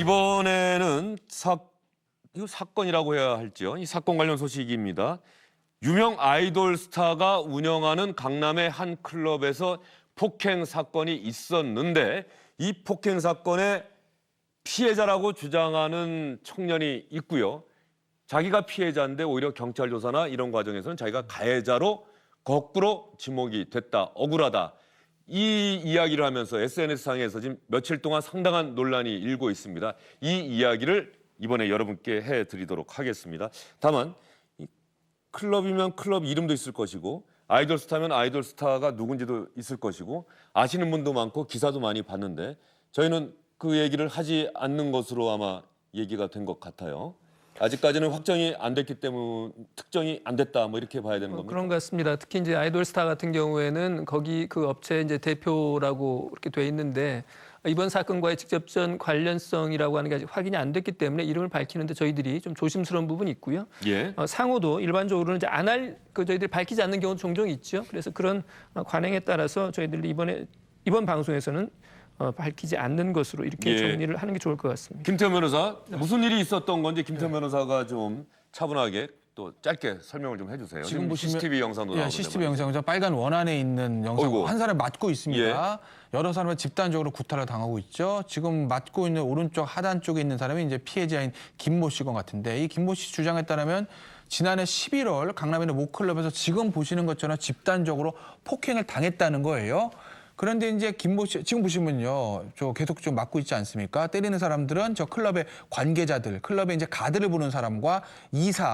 이번에는 이거 사건이라고 해야 할지요. 이 사건 관련 소식입니다. 유명 아이돌 스타가 운영하는 강남의 한 클럽에서 폭행 사건이 있었는데 이 폭행 사건의 피해자라고 주장하는 청년이 있고요. 자기가 피해자인데 오히려 경찰 조사나 이런 과정에서는 자기가 가해자로 거꾸로 지목이 됐다. 억울하다. 이 이야기를 하면서 SNS상에서 지금 며칠 동안 상당한 논란이 일고 있습니다. 이 이야기를 이번에 여러분께 해드리도록 하겠습니다. 다만 클럽이면 클럽 이름도 있을 것이고 아이돌 스타면 아이돌 스타가 누군지도 있을 것이고 아시는 분도 많고 기사도 많이 봤는데 저희는 그 얘기를 하지 않는 것으로 아마 얘기가 된 것 같아요. 아직까지는 확정이 안 됐기 때문에 특정이 안 됐다 뭐 이렇게 봐야 되는 겁니까? 그런 것 같습니다. 특히 이제 아이돌 스타 같은 경우에는 거기 그 업체 이제 대표라고 이렇게 돼 있는데 이번 사건과의 직접적 관련성이라고 하는 게 아직 확인이 안 됐기 때문에 이름을 밝히는데 저희들이 좀 조심스러운 부분이 있고요. 예. 상호도 일반적으로는 이제 안 할 저희들이 밝히지 않는 경우도 종종 있죠. 그래서 그런 관행에 따라서 저희들이 이번 방송에서는 밝히지 않는 것으로 이렇게 예. 정리를 하는 게 좋을 것 같습니다. 김태현 변호사 무슨 일이 있었던 건지 김태현 변호사가 좀 차분하게 또 짧게 설명을 좀 해주세요. 지금 보시면 CCTV 영상도 나오는데 CCTV 영상, 저 빨간 원 안에 있는 영상 어이구. 한 사람 맞고 있습니다. 여러 사람을 집단적으로 구타를 당하고 있죠. 지금 맞고 있는 오른쪽 하단 쪽에 있는 사람이 이제 피해자인 김모 씨건 같은데 이 김모 씨 주장에 따르면 지난해 11월 강남에 있는 모클럽에서 지금 보시는 것처럼 집단적으로 폭행을 당했다는 거예요. 그런데 이제 김모 씨 지금 보시면요, 저 계속 좀 맞고 있지 않습니까? 때리는 사람들은 저 클럽의 관계자들, 클럽에 이제 가드를 부는 사람과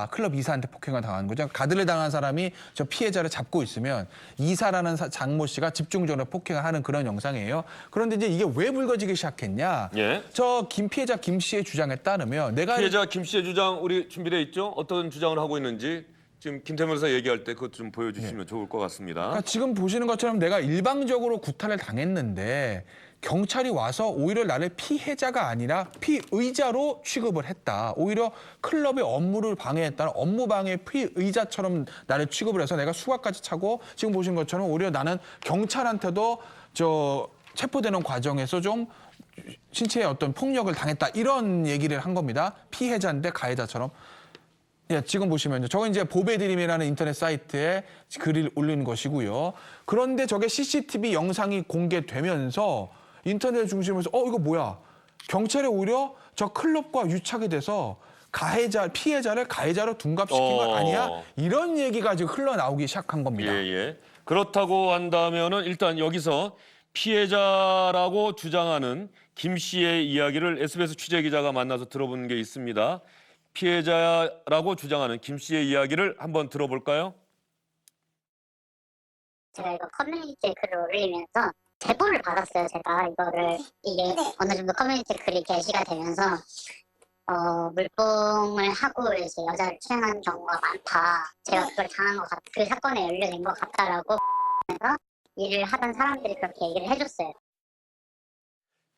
클럽 이사한테 폭행을 당하는 거죠. 가드를 당한 사람이 저 피해자를 잡고 있으면 이사라는 장모 씨가 집중적으로 폭행을 하는 그런 영상이에요. 그런데 이제 이게 왜 불거지기 시작했냐? 예. 저 피해자 김 씨의 주장에 따르면 피해자 김 씨의 주장 우리 준비돼 있죠? 어떤 주장을 하고 있는지 지금 김태현 변호사 얘기할 때 그것 좀 보여주시면 좋을 것 같습니다. 그러니까 지금 보시는 것처럼 내가 일방적으로 구타를 당했는데 경찰이 와서 오히려 나를 피해자가 아니라 피의자로 취급을 했다. 오히려 클럽의 업무를 방해했다는 업무방해 피의자처럼 나를 취급을 해서 내가 수갑까지 차고 지금 보시는 것처럼 오히려 나는 경찰한테도 체포되는 과정에서 좀 신체의 어떤 폭력을 당했다. 이런 얘기를 한 겁니다. 피해자인데 가해자처럼. 예, 지금 보시면요. 저건 이제 보배드림이라는 인터넷 사이트에 글을 올린 것이고요. 그런데 저게 CCTV 영상이 공개되면서 인터넷 중심에서 이거 뭐야? 경찰이 오히려 저 클럽과 유착이 돼서 피해자를 가해자로 둔갑시킨 거 아니야? 이런 얘기가 지금 흘러나오기 시작한 겁니다. 예. 그렇다고 한다면은 일단 여기서 피해자라고 주장하는 김 씨의 이야기를 SBS 취재 기자가 만나서 들어본 게 있습니다. 피해자라고 주장하는 김 씨의 이야기를 한번 들어볼까요? 제가 이거 커뮤니티에 글을 올리면서 제보를 받았어요. 제가 이게 어느 정도 커뮤니티 글이 게시가 되면서 물뽕을 하고 이제 여자를 추행하는 경우가 많다. 제가 그걸 당한 것 그 사건에 연루된 것 같다라고 해서 일을 하던 사람들이 그렇게 얘기를 해줬어요.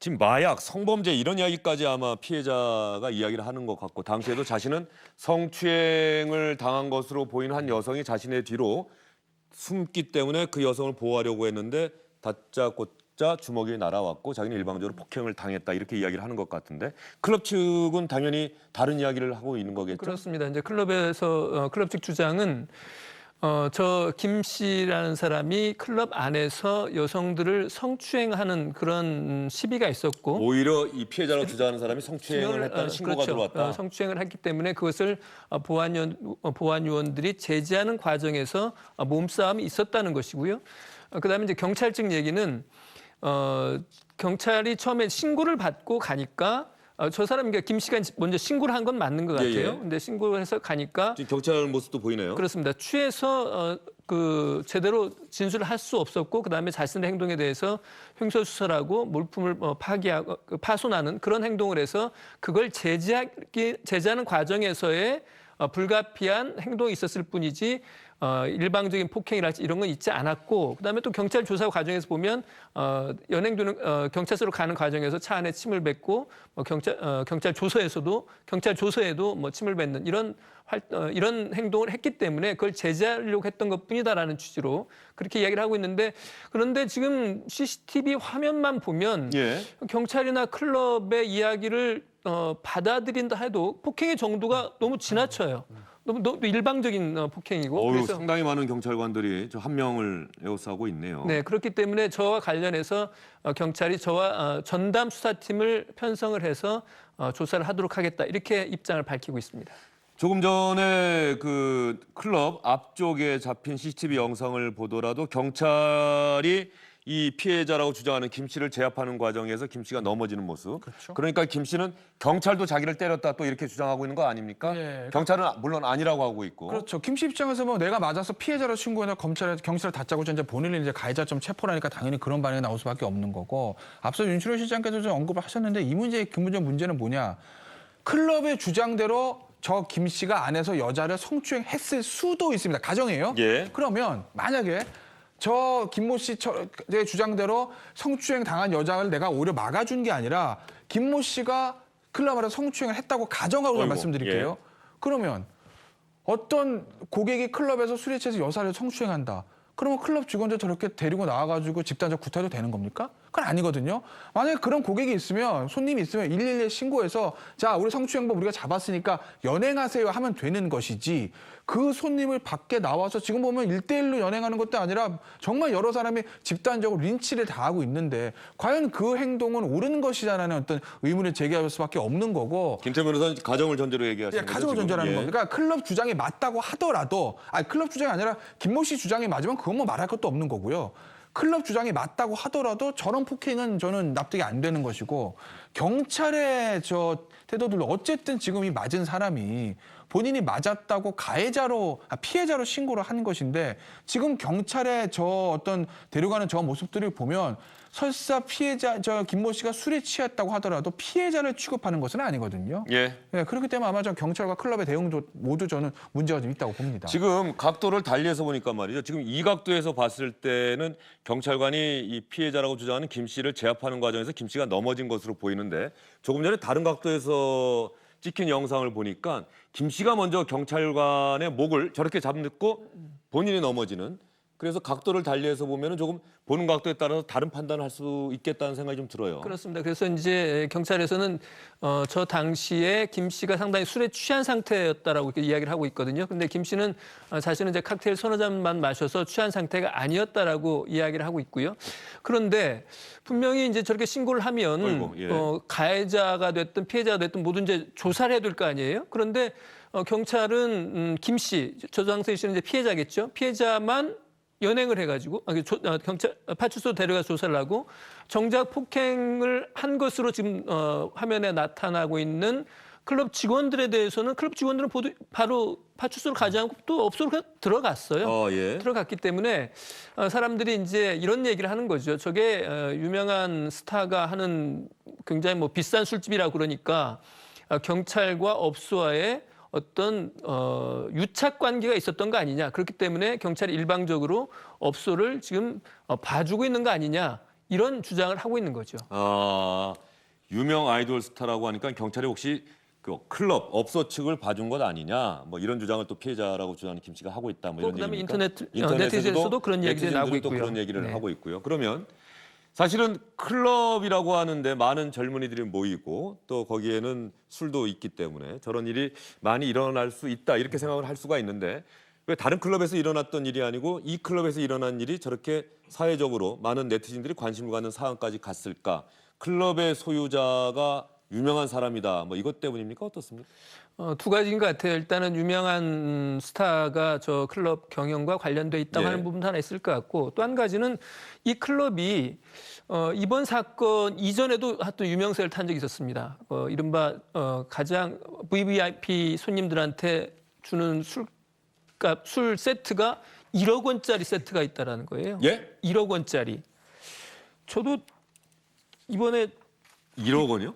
지금 마약, 성범죄 이런 이야기까지 아마 피해자가 이야기를 하는 것 같고 당시에도 자신은 성추행을 당한 것으로 보이는 한 여성이 자신의 뒤로 숨기 때문에 그 여성을 보호하려고 했는데 다짜고짜 주먹이 날아왔고 자기는 일방적으로 폭행을 당했다 이렇게 이야기를 하는 것 같은데 클럽 측은 당연히 다른 이야기를 하고 있는 거겠죠? 그렇습니다. 이제 클럽 측 주장은 저 김 씨라는 사람이 클럽 안에서 여성들을 성추행하는 그런 시비가 있었고 오히려 이 피해자로 주장하는 사람이 성추행을 했다는 신고가 그렇죠. 들어왔다. 성추행을 했기 때문에 그것을 보안 요원들이 제지하는 과정에서 몸싸움이 있었다는 것이고요. 그다음에 이제 경찰 측 얘기는 경찰이 처음에 신고를 받고 가니까 저 사람이 김 씨가 먼저 신고를 한 건 맞는 것 같아요. 근데 신고를 해서 가니까 지금 경찰 모습도 보이네요. 그렇습니다. 취해서 제대로 진술을 할 수 없었고 그다음에 자신의 행동에 대해서 횡설수설하고 물품을 파기하고 파손하는 그런 행동을 해서 그걸 제지하는 과정에서의 불가피한 행동이 있었을 뿐이지 일방적인 폭행이랄지 이런 건 있지 않았고 그다음에 또 경찰 조사 과정에서 보면 연행도는 경찰서로 가는 과정에서 차 안에 침을 뱉고 경찰 조서에도 뭐 침을 뱉는 이런 행동을 했기 때문에 그걸 제재하려고 했던 것뿐이다라는 취지로 그렇게 이야기를 하고 있는데 그런데 지금 CCTV 화면만 보면 경찰이나 클럽의 이야기를 받아들인다 해도 폭행의 정도가 너무 지나쳐요. 너무 일방적인 폭행이고. 어유, 그래서 상당히 많은 경찰관들이 저 한 명을 에워싸고 있네요. 네, 그렇기 때문에 저와 관련해서 경찰이 저와 전담 수사팀을 편성을 해서 조사를 하도록 하겠다 이렇게 입장을 밝히고 있습니다. 조금 전에 그 클럽 앞쪽에 잡힌 CCTV 영상을 보더라도 경찰이 이 피해자라고 주장하는 김 씨를 제압하는 과정에서 김 씨가 넘어지는 모습. 그렇죠. 그러니까 김 씨는 경찰도 자기를 때렸다 또 이렇게 주장하고 있는 거 아닙니까? 네. 경찰은 물론 아니라고 하고 있고. 그렇죠. 김 씨 입장에서 뭐 내가 맞아서 피해자로 신고해서 경찰에 다짜고짜 이제 본인을 이제 가해자처럼 체포하니까 당연히 그런 반응이 나올 수밖에 없는 거고 앞서 윤철호 실장께서 좀 언급을 하셨는데 이 문제의 근본적 문제는 뭐냐? 클럽의 주장대로 저 김 씨가 안에서 여자를 성추행했을 수도 있습니다. 가정이에요. 예. 그러면 만약에 저 김모 씨의 주장대로 성추행 당한 여자를 내가 오히려 막아준 게 아니라 김모 씨가 클럽 안에서 성추행을 했다고 가정하고 어이구, 말씀드릴게요. 예. 그러면 어떤 고객이 클럽에서 술에 취해서 여자를 성추행한다. 그러면 클럽 직원들 저렇게 데리고 나와가지고 집단적 구타도 되는 겁니까? 그건 아니거든요. 만약에 그런 고객이 있으면 손님이 있으면 112에 신고해서 자 우리 성추행범 우리가 잡았으니까 연행하세요 하면 되는 것이지 그 손님을 밖에 나와서 지금 보면 1대1로 연행하는 것도 아니라 정말 여러 사람이 집단적으로 린치를 당하고 있는데 과연 그 행동은 옳은 것이냐는 어떤 의문을 제기할 수밖에 없는 거고 김태 변호사는 가정을 전제로 얘기하시는 거죠? 가정을 지금? 전제라는 예. 겁니다. 그러니까 클럽 주장이 맞다고 하더라도 아니 클럽 주장이 아니라 김모 씨 주장이 맞으면 그건 뭐 말할 것도 없는 거고요. 클럽 주장이 맞다고 하더라도 저런 폭행은 저는 납득이 안 되는 것이고 경찰의 저 태도들도 어쨌든 지금 이 맞은 사람이 본인이 맞았다고 피해자로 신고를 한 것인데 지금 경찰의 저 어떤 데려가는 저 모습들을 보면 설사 피해자 저 김모 씨가 술에 취했다고 하더라도 피해자를 취급하는 것은 아니거든요. 예. 예, 그렇기 때문에 아마 저 경찰과 클럽의 대응도 모두 저는 문제가 좀 있다고 봅니다. 지금 각도를 달리해서 보니까 말이죠. 지금 이 각도에서 봤을 때는 경찰관이 이 피해자라고 주장하는 김 씨를 제압하는 과정에서 김 씨가 넘어진 것으로 보이는데 조금 전에 다른 각도에서 찍힌 영상을 보니까 김 씨가 먼저 경찰관의 목을 저렇게 잡고 본인이 넘어지는 그래서 각도를 달리해서 보면은 조금 보는 각도에 따라서 다른 판단을 할 수 있겠다는 생각이 좀 들어요. 그렇습니다. 그래서 이제 경찰에서는 저 당시에 김 씨가 상당히 술에 취한 상태였다라고 이렇게 이야기를 하고 있거든요. 근데 김 씨는 자신은 이제 칵테일 서너 잔만 마셔서 취한 상태가 아니었다라고 이야기를 하고 있고요. 그런데 분명히 이제 저렇게 신고를 하면 어이구, 예. 가해자가 됐든 피해자가 됐든 모두 이제 조사를 해야 될 거 아니에요. 그런데 경찰은 김 씨, 조장선 씨는 이제 피해자겠죠. 피해자만 연행을 해가지고 경찰 파출소 데려가 조사를 하고 정작 폭행을 한 것으로 지금 화면에 나타나고 있는 클럽 직원들에 대해서는 클럽 직원들은 바로 파출소로 가지 않고 또 업소로 그냥 들어갔어요. 예. 들어갔기 때문에 사람들이 이제 이런 얘기를 하는 거죠. 저게 유명한 스타가 하는 굉장히 뭐 비싼 술집이라고 그러니까 경찰과 업소와의 어떤 유착 관계가 있었던 거 아니냐. 그렇기 때문에 경찰이 일방적으로 업소를 지금 봐주고 있는 거 아니냐. 이런 주장을 하고 있는 거죠. 아, 유명 아이돌 스타라고 하니까 경찰이 혹시 그 클럽 업소 측을 봐준 것 아니냐. 뭐 이런 주장을 또 피해자라고 주장하는 김 씨가 하고 있다. 뭐 이런 그다음에 얘기입니까? 네티즌에서도 그런 얘기들이 나오고 네티즌들은 또 있고요. 그런 얘기를 네. 하고 있고요. 그러면 사실은 클럽이라고 하는데 많은 젊은이들이 모이고 또 거기에는 술도 있기 때문에 저런 일이 많이 일어날 수 있다 이렇게 생각을 할 수가 있는데 왜 다른 클럽에서 일어났던 일이 아니고 이 클럽에서 일어난 일이 저렇게 사회적으로 많은 네티즌들이 관심을 갖는 상황까지 갔을까? 클럽의 소유자가 유명한 사람이다. 뭐 이것 때문입니까? 어떻습니까? 두 가지인 것 같아요. 일단은 유명한 스타가 저 클럽 경영과 관련돼 있다고 예. 하는 부분도 하나 있을 것 같고 또 한 가지는 이 클럽이 이번 사건 이전에도 하여튼 유명세를 탄 적이 있었습니다. 이른바 가장 VVIP 손님들한테 주는 술값, 술 세트가 1억 원짜리 세트가 있다라는 거예요. 예? 1억 원짜리. 저도 이번에 1억 원이요?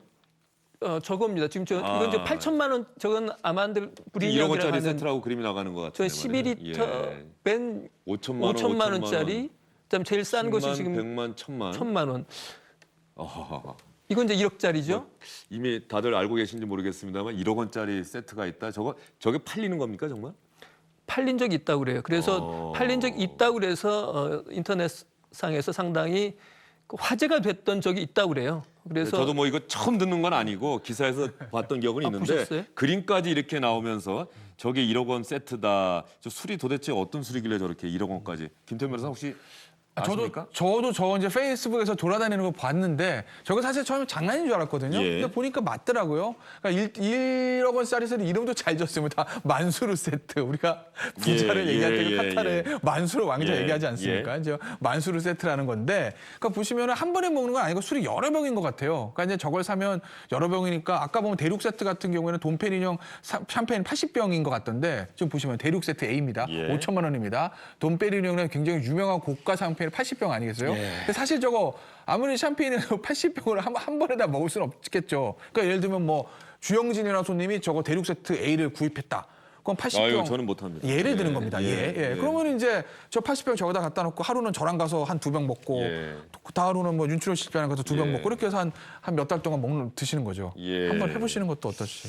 저겁니다. 지금 이건 이제 8천만 원. 저건 아만들 1억 브리니언이라고 원짜리 하는 세트라고 그림이 나가는 것 저 같은데. 12리터 뺀 5천만 5천만 원짜리. 그다음 제일 싼 것이 지금 100만, 1000만. 1,000만 원. 어허허허. 이건 이제 1억짜리죠. 이미 다들 알고 계신지 모르겠습니다만 1억 원짜리 세트가 있다. 저게 팔리는 겁니까 정말? 팔린 적이 있다고 그래요. 그래서 팔린 적이 있다고 그래서 인터넷상에서 상당히 화제가 됐던 적이 있다고 그래요. 그래서 저도 뭐 이거 처음 듣는 건 아니고 기사에서 봤던 기억은 있는데 보셨어요? 그림까지 이렇게 나오면서 저게 1억 원 세트다. 저 술이 도대체 어떤 술이길래 저렇게 1억 원까지? 김태현 변호사 혹시 아십니까? 저도 이제 페이스북에서 돌아다니는 거 봤는데 저거 사실 처음에 장난인 줄 알았거든요. 예. 근데 보니까 맞더라고요. 그러니까 1억 원짜리 세트 이름도 잘 졌으면 다 만수르 세트. 우리가 부자를 예, 얘기할 때 예, 카타르의 만수르 왕자 예, 얘기하지 않습니까? 이제 만수르 세트라는 건데 그러니까 보시면은 한 번에 먹는 건 아니고 술이 여러 병인 것 같아요. 그러니까 이제 저걸 사면 여러 병이니까 아까 보면 대륙 세트 같은 경우에는 돈페리뇽 샴페인 80병인 것 같던데 지금 보시면 대륙 세트 A입니다. 예. 5천만 원입니다. 돈페리뇽은 굉장히 유명한 고가 샴페인 80병 아니겠어요? 예. 근데 사실 저거 아무리 샴페인을 80병을 한 번에 다 먹을 수는 없겠죠. 그러니까 예를 들면 뭐 주영진이라는 손님이 저거 대륙 세트 A를 구입했다. 그럼 80병 아유, 저는 못합니다. 예를 드는 예, 겁니다. 예, 예. 예. 그러면 이제 저 80병 저거다 갖다 놓고 하루는 저랑 가서 한 2병 먹고 예. 다하루는 뭐 윤춘호 씨 집에 가서 2병 예. 먹고 이렇게 해서 한 몇 달 동안 드시는 거죠. 예. 한번 해보시는 것도 어떨지.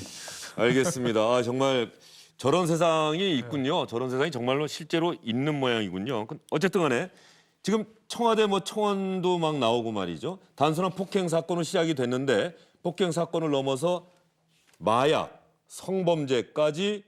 알겠습니다. 아, 정말 저런 세상이 있군요. 저런 세상이 정말로 실제로 있는 모양이군요. 어쨌든 간에 지금 청와대 뭐 청원도 막 나오고 말이죠. 단순한 폭행 사건으로 시작이 됐는데 폭행 사건을 넘어서 마약, 성범죄까지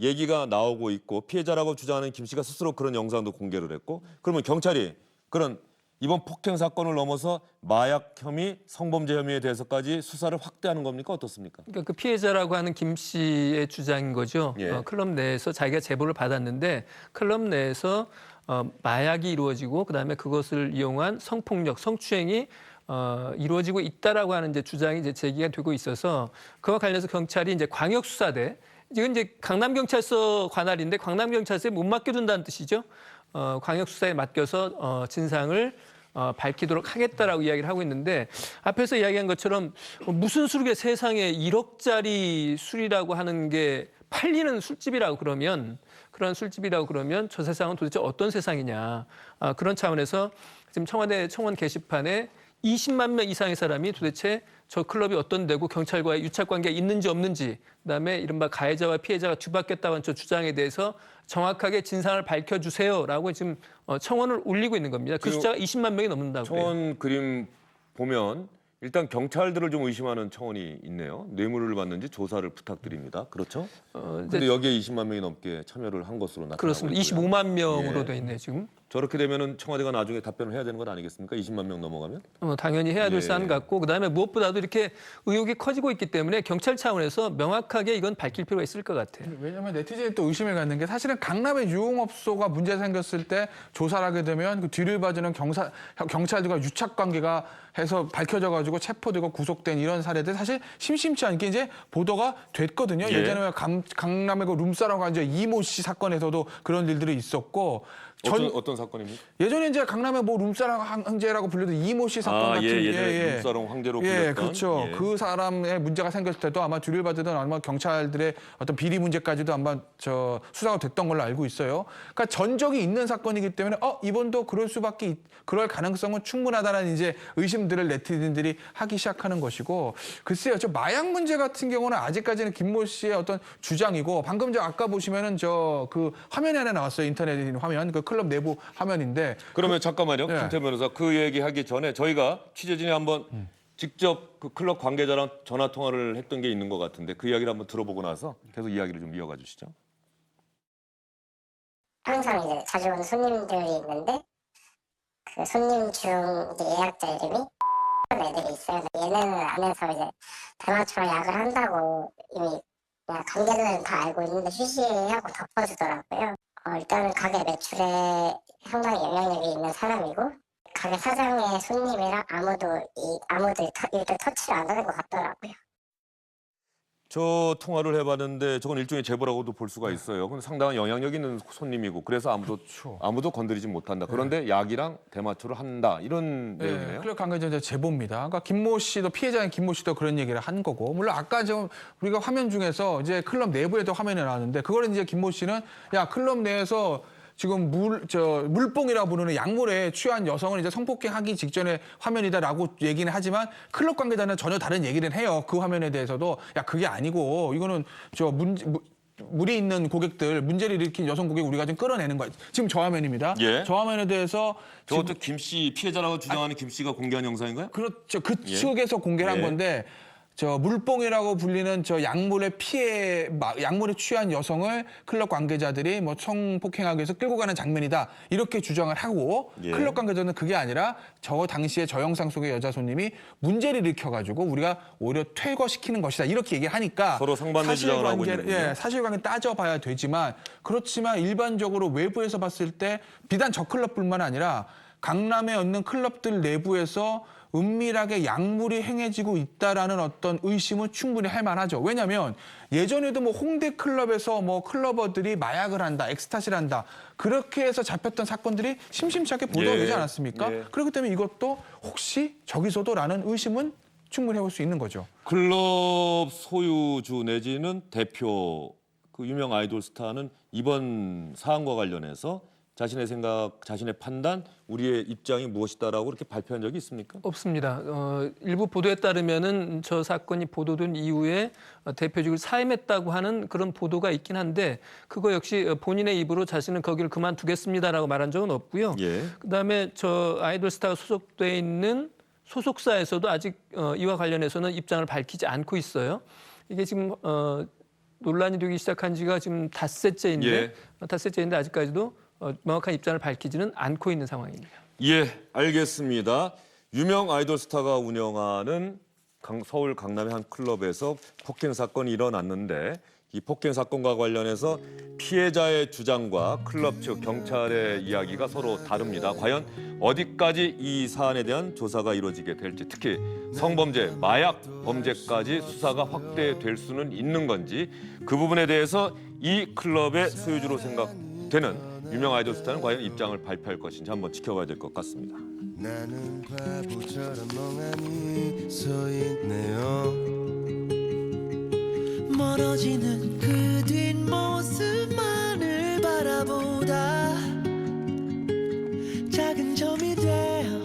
얘기가 나오고 있고 피해자라고 주장하는 김 씨가 스스로 그런 영상도 공개를 했고 그러면 경찰이 그런 이번 폭행 사건을 넘어서 마약 혐의, 성범죄 혐의에 대해서까지 수사를 확대하는 겁니까? 어떻습니까? 그러니까 그 피해자라고 하는 김 씨의 주장인 거죠. 예. 클럽 내에서 자기가 제보를 받았는데 클럽 내에서 마약이 이루어지고 그다음에 그것을 이용한 성폭력, 성추행이 이루어지고 있다라고 하는 이제 주장이 이제 제기가 되고 있어서 그와 관련해서 경찰이 이제 광역수사대 이건 이제 강남경찰서 관할인데 강남경찰서에 못 맡겨둔다는 뜻이죠. 광역수사에 맡겨서 진상을 밝히도록 하겠다라고 이야기를 하고 있는데 앞에서 이야기한 것처럼 무슨 술이 세상에 1억짜리 술이라고 하는 게 팔리는 술집이라고 그러면 그런 술집이라고 그러면 저 세상은 도대체 어떤 세상이냐 그런 차원에서 지금 청와대 청원 게시판에 20만 명 이상의 사람이 도대체 저 클럽이 어떤 데고 경찰과의 유착 관계가 있는지 없는지 그다음에 이른바 가해자와 피해자가 뒤바뀌었다고 하는 저 주장에 대해서 정확하게 진상을 밝혀주세요라고 지금 청원을 올리고 있는 겁니다. 그 숫자가 20만 명이 넘는다고 그래요. 청원 그림 보면 일단 경찰들을 좀 의심하는 청원이 있네요. 뇌물을 받는지 조사를 부탁드립니다. 그렇죠? 근데 여기에 20만 명이 넘게 참여를 한 것으로 나타나고 그렇습니다. 있고요. 25만 명으로 예. 돼 있네요, 지금. 저렇게 되면은 청와대가 나중에 답변을 해야 되는 건 아니겠습니까? 20만 명 넘어가면? 당연히 해야 될 예. 사안 같고 그다음에 무엇보다도 이렇게 의혹이 커지고 있기 때문에 경찰 차원에서 명확하게 이건 밝힐 필요가 있을 것 같아요. 왜냐하면 네티즌이 또 의심을 갖는 게 사실은 강남의 유흥업소가 문제 생겼을 때 조사를 하게 되면 그 뒤를 봐주는 경찰들과 유착 관계가 해서 밝혀져가지고 체포되고 구속된 이런 사례들 사실 심심치 않게 이제 보도가 됐거든요. 예. 예전에 왜 강남의 그 룸사롱 이제 이모 씨 사건에서도 그런 일들이 있었고. 어떤 사건입니까? 예전에 이제 강남의 뭐 룸사롱 황제라고 불리던 이모 씨 사건 같은 예전에 룸사롱 황제로 불렸던. 그렇죠. 예. 그 사람의 문제가 생겼을 때도 아마 뒤를 받으던 아마 경찰들의 어떤 비리 문제까지도 아마 수사가 됐던 걸로 알고 있어요. 그러니까 전적이 있는 사건이기 때문에 이번도 그럴 가능성은 충분하다는 이제 의심들을 네티즌들이 하기 시작하는 것이고 글쎄요. 저 마약 문제 같은 경우는 아직까지는 김모 씨의 어떤 주장이고 방금 아까 보시면은 그 화면이 하나 나왔어요. 인터넷 화면. 그 클럽 내부 화면인데 그러면 잠깐만요. 네. 김태현 변호사 그 얘기하기 전에 저희가 취재진이 한번 직접 그 클럽 관계자랑 전화 통화를 했던 게 있는 것 같은데 그 이야기를 한번 들어보고 나서 계속 이야기를 좀 이어가 주시죠. 항상 이제 자주 오는 손님들이 있는데 그 손님 중 이제 예약자 이름이 애들이 있어요. 얘네는 안에서 이제 대마초로 약을 한다고 이미 그냥 관계자들은 다 알고 있는데 쉬쉬하고 덮어주더라고요. 일단은 가게 매출에 상당히 영향력이 있는 사람이고 가게 사장의 손님이랑 아무도 일단 터치를 안 하는 것 같더라고요. 저 통화를 해봤는데 저건 일종의 제보라고도 볼 수가 있어요. 근데 상당한 영향력 있는 손님이고 그래서 아무도 건드리지 못한다. 그런데 약이랑 대마초를 한다 이런 내용이네요. 클럽 관계자 제보입니다. 그러니까 김모 씨도 피해자인 김모 씨도 그런 얘기를 한 거고 물론 아까 좀 우리가 화면 중에서 이제 클럽 내부에도 화면이 나왔는데 그걸 이제 김모 씨는 야 클럽 내에서 지금 물뽕이라고 부르는 약물에 취한 여성을 이제 성폭행하기 직전에 화면이다라고 얘기는 하지만 클럽 관계자는 전혀 다른 얘기를 해요. 그 화면에 대해서도 야 그게 아니고 이거는 무리 있는 고객들, 문제를 일으킨 여성 고객 우리가 좀 끌어내는 거예요. 지금 저 화면입니다. 예. 저 화면에 대해서 저것도 김 씨 피해자라고 주장하는 김 씨가 공개한 영상인가요? 그렇죠. 그쪽에서 공개를 한 예. 건데 저 물뽕이라고 불리는 저 약물에 약물에 취한 여성을 클럽 관계자들이 뭐 성폭행하기 위해서 끌고 가는 장면이다 이렇게 주장을 하고 예. 클럽 관계자는 그게 아니라 저 당시에 저 영상 속의 여자 손님이 문제를 일으켜가지고 우리가 오히려 퇴거시키는 것이다 이렇게 얘기하니까 서로 상반된 주장을 하고 있는군요. 예, 사실관계 따져봐야 되지만 그렇지만 일반적으로 외부에서 봤을 때 비단 저 클럽뿐만 아니라 강남에 있는 클럽들 내부에서 은밀하게 약물이 행해지고 있다라는 어떤 의심은 충분히 할 만하죠. 왜냐하면 예전에도 뭐 홍대 클럽에서 뭐 클러버들이 마약을 한다, 엑스타시를 한다 그렇게 해서 잡혔던 사건들이 심심찮게 보도가 되지 않았습니까? 예. 그렇기 때문에 이것도 혹시 저기서도라는 의심은 충분히 해볼 수 있는 거죠. 클럽 소유주 내지는 대표 그 유명 아이돌 스타는 이번 사안과 관련해서 자신의 생각, 자신의 판단, 우리의 입장이 무엇이다라고 그렇게 발표한 적이 있습니까? 없습니다. 일부 보도에 따르면은 저 사건이 보도된 이후에 대표직을 사임했다고 하는 그런 보도가 있긴 한데 그거 역시 본인의 입으로 자신은 거기를 그만두겠습니다라고 말한 적은 없고요. 예. 그다음에 저 아이돌 스타가 소속돼 있는 소속사에서도 아직 이와 관련해서는 입장을 밝히지 않고 있어요. 이게 지금 논란이 되기 시작한 지가 지금 닷새째인데 아직까지도 명확한 입장을 밝히지는 않고 있는 상황입니다. 예, 알겠습니다. 유명 아이돌 스타가 운영하는 서울 강남의 한 클럽에서 폭행 사건이 일어났는데 이 폭행 사건과 관련해서 피해자의 주장과 클럽 측 경찰의 이야기가 서로 다릅니다. 과연 어디까지 이 사안에 대한 조사가 이루어지게 될지, 특히 성범죄, 마약 범죄까지 수사가 확대될 수는 있는 건지 그 부분에 대해서 이 클럽의 소유주로 생각되는 유명 아이돌 스타는 과연 입장을 발표할 것인지 한번 지켜봐야 될 것 같습니다. 나는 바보처럼 멍하니 서 있네요. 멀어지는 그 뒷모습만을 바라보다 작은 점이 되어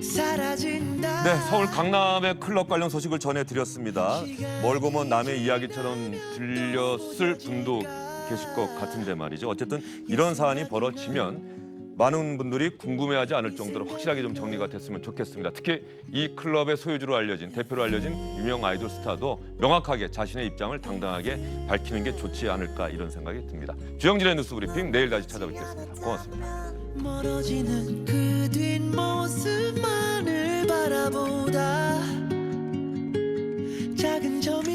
사라진다. 네, 서울 강남의 클럽 관련 소식을 전해드렸습니다. 멀고 먼 남의 이야기처럼 들렸을 분도 계실 것 같은데 말이죠. 어쨌든 이런 사안이 벌어지면 많은 분들이 궁금해하지 않을 정도로 확실하게 좀 정리가 됐으면 좋겠습니다. 특히 이 클럽의 소유주로 알려진, 대표로 알려진 유명 아이돌 스타도 명확하게 자신의 입장을 당당하게 밝히는 게 좋지 않을까 이런 생각이 듭니다. 주영진의 뉴스 브리핑 내일 다시 찾아뵙겠습니다. 고맙습니다. 멀어지는 그 뒷모습만을 바라보다 작은 점이